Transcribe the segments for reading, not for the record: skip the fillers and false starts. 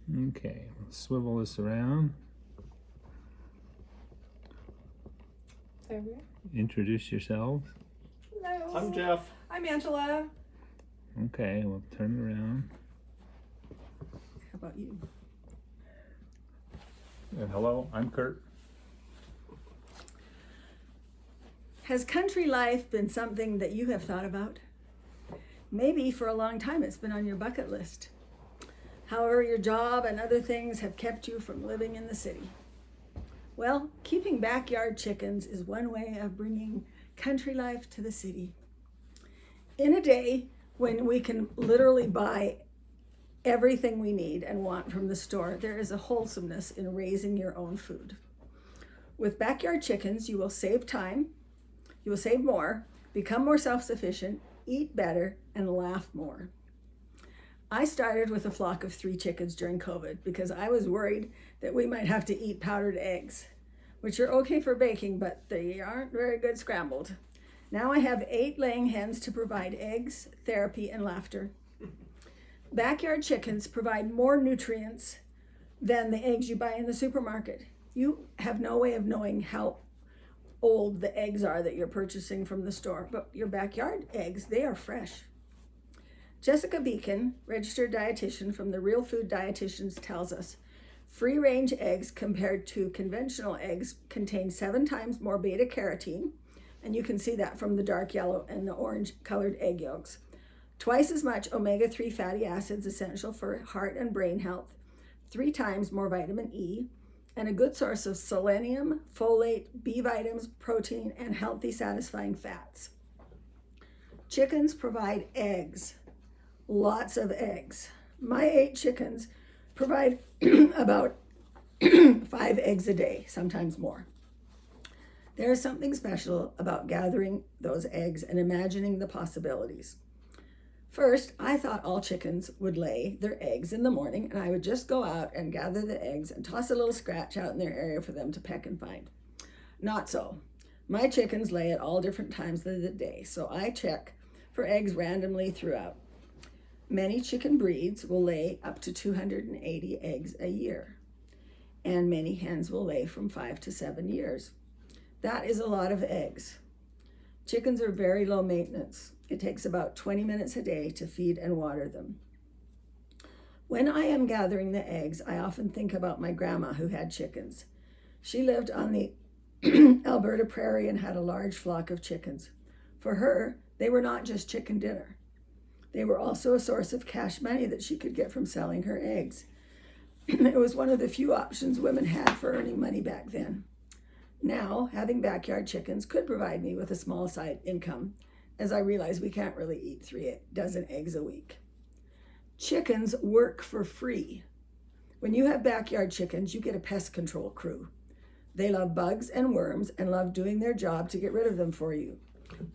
Okay, let's swivel this around. There we are. Introduce yourselves. Hello. I'm Jeff. I'm Angela. Okay, we'll turn it around. How about you? And hello, I'm Kurt. Has country life been something that you have thought about? Maybe for a long time it's been on your bucket list. However, your job and other things have kept you from living in the city. Well, keeping backyard chickens is one way of bringing country life to the city. In a day when we can literally buy everything we need and want from the store, there is a wholesomeness in raising your own food. With backyard chickens, you will save time, you will save more, become more self-sufficient, eat better, and laugh more. I started with a flock of 3 chickens during COVID because I was worried that we might have to eat powdered eggs, which are okay for baking, but they aren't very good scrambled. Now I have 8 laying hens to provide eggs, therapy, and laughter. Backyard chickens provide more nutrients than the eggs you buy in the supermarket. You have no way of knowing how old the eggs are that you're purchasing from the store, but your backyard eggs, they are fresh. Jessica Beacon, registered dietitian from the Real Food Dietitians, tells us free-range eggs compared to conventional eggs contain 7 times more beta carotene, and you can see that from the dark yellow and the orange colored egg yolks. Twice as much omega-3 fatty acids essential for heart and brain health, 3 times more vitamin E, and a good source of selenium, folate, B vitamins, protein, and healthy, satisfying fats. Chickens provide eggs, lots of eggs. My 8 chickens provide about 5 eggs a day, sometimes more. There is something special about gathering those eggs and imagining the possibilities. First, I thought all chickens would lay their eggs in the morning, and I would just go out and gather the eggs and toss a little scratch out in their area for them to peck and find. Not so. My chickens lay at all different times of the day, so I check for eggs randomly throughout. Many chicken breeds will lay up to 280 eggs a year, and many hens will lay from 5 to 7 years. That is a lot of eggs. Chickens are very low maintenance. It takes about 20 minutes a day to feed and water them. When I am gathering the eggs, I often think about my grandma who had chickens. She lived on the Alberta prairie and had a large flock of chickens. For her, they were not just chicken dinner. They were also a source of cash money that she could get from selling her eggs. It was one of the few options women had for earning money back then. Now, having backyard chickens could provide me with a small side income, as I realize we can't really eat 3 dozen eggs a week. Chickens work for free. When you have backyard chickens, you get a pest control crew. They love bugs and worms and love doing their job to get rid of them for you.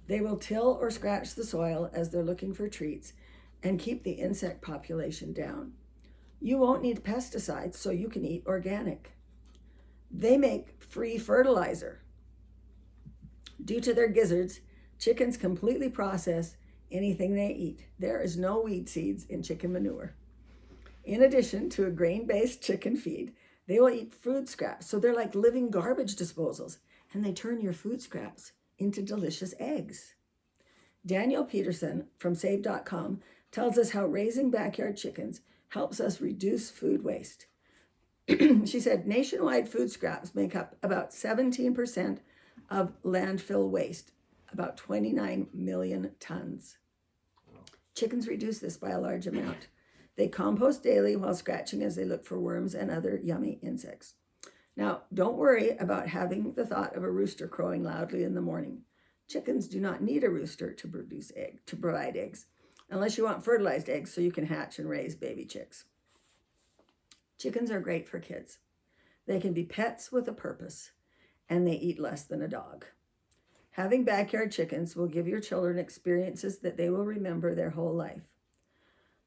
They will till or scratch the soil as they're looking for treats and keep the insect population down. You won't need pesticides, so you can eat organic. They make free fertilizer. Due to their gizzards, chickens completely process anything they eat. There is no weed seeds in chicken manure. In addition to a grain-based chicken feed, they will eat food scraps, so they're like living garbage disposals, and they turn your food scraps into delicious eggs. Danielle Peterson from Save.com tells us how raising backyard chickens helps us reduce food waste. She said nationwide food scraps make up about 17% of landfill waste, about 29 million tons. Chickens reduce this by a large amount. They compost daily while scratching as they look for worms and other yummy insects. Now, don't worry about having the thought of a rooster crowing loudly in the morning. Chickens do not need a rooster to provide eggs, unless you want fertilized eggs so you can hatch and raise baby chicks. Chickens are great for kids. They can be pets with a purpose, and they eat less than a dog. Having backyard chickens will give your children experiences that they will remember their whole life.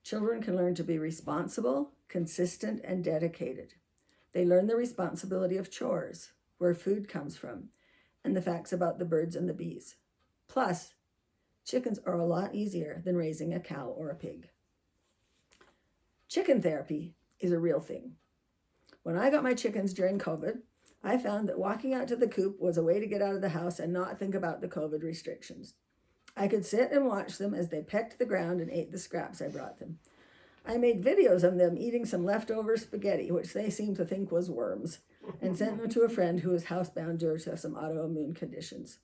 Children can learn to be responsible, consistent, and dedicated. They learn the responsibility of chores, where food comes from, and the facts about the birds and the bees. Plus, chickens are a lot easier than raising a cow or a pig. Chicken therapy is a real thing. When I got my chickens during COVID, I found that walking out to the coop was a way to get out of the house and not think about the COVID restrictions. I could sit and watch them as they pecked the ground and ate the scraps I brought them. I made videos of them eating some leftover spaghetti, which they seemed to think was worms, and sent them to a friend who was housebound due to some autoimmune conditions.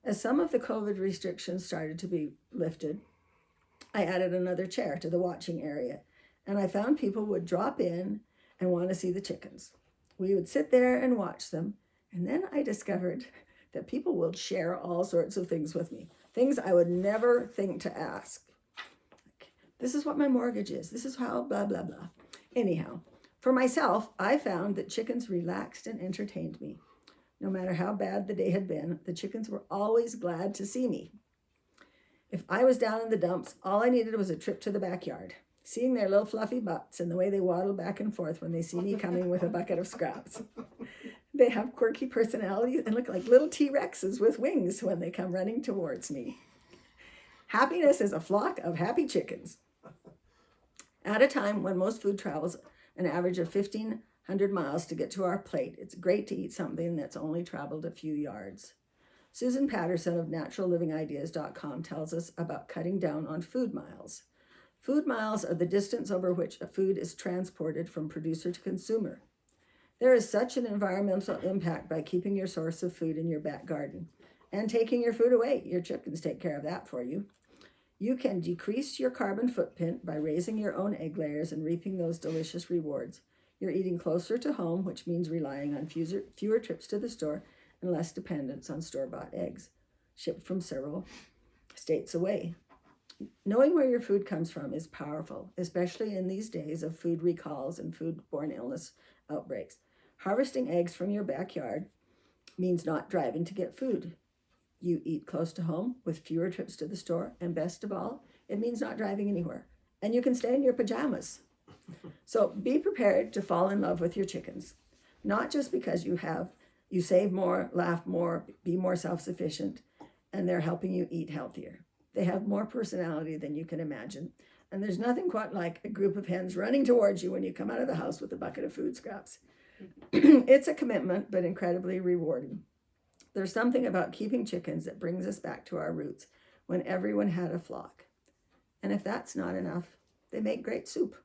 As some of the COVID restrictions started to be lifted, I added another chair to the watching area, and I found people would drop in and want to see the chickens. We would sit there and watch them, and then I discovered that people will share all sorts of things with me, things I would never think to ask. This is what my mortgage is. This is how blah, blah, blah. Anyhow, for myself, I found that chickens relaxed and entertained me. No matter how bad the day had been, the chickens were always glad to see me. If I was down in the dumps, all I needed was a trip to the backyard. Seeing their little fluffy butts and the way they waddle back and forth when they see me coming with a bucket of scraps. They have quirky personalities and look like little T-Rexes with wings when they come running towards me. Happiness is a flock of happy chickens. At a time when most food travels an average of 1,500 miles to get to our plate, it's great to eat something that's only traveled a few yards. Susan Patterson of naturallivingideas.com tells us about cutting down on food miles. Food miles are the distance over which a food is transported from producer to consumer. There is such an environmental impact by keeping your source of food in your back garden and taking your food away. Your chickens take care of that for you. You can decrease your carbon footprint by raising your own egg layers and reaping those delicious rewards. You're eating closer to home, which means relying on fewer trips to the store and less dependence on store-bought eggs, shipped from several states away. Knowing where your food comes from is powerful, especially in these days of food recalls and food-borne illness outbreaks. Harvesting eggs from your backyard means not driving to get food. You eat close to home with fewer trips to the store, and best of all, it means not driving anywhere. And you can stay in your pajamas. So be prepared to fall in love with your chickens, not just because you save more, laugh more, be more self-sufficient, and they're helping you eat healthier. They have more personality than you can imagine. And there's nothing quite like a group of hens running towards you when you come out of the house with a bucket of food scraps. It's a commitment, but incredibly rewarding. There's something about keeping chickens that brings us back to our roots when everyone had a flock. And if that's not enough, they make great soup.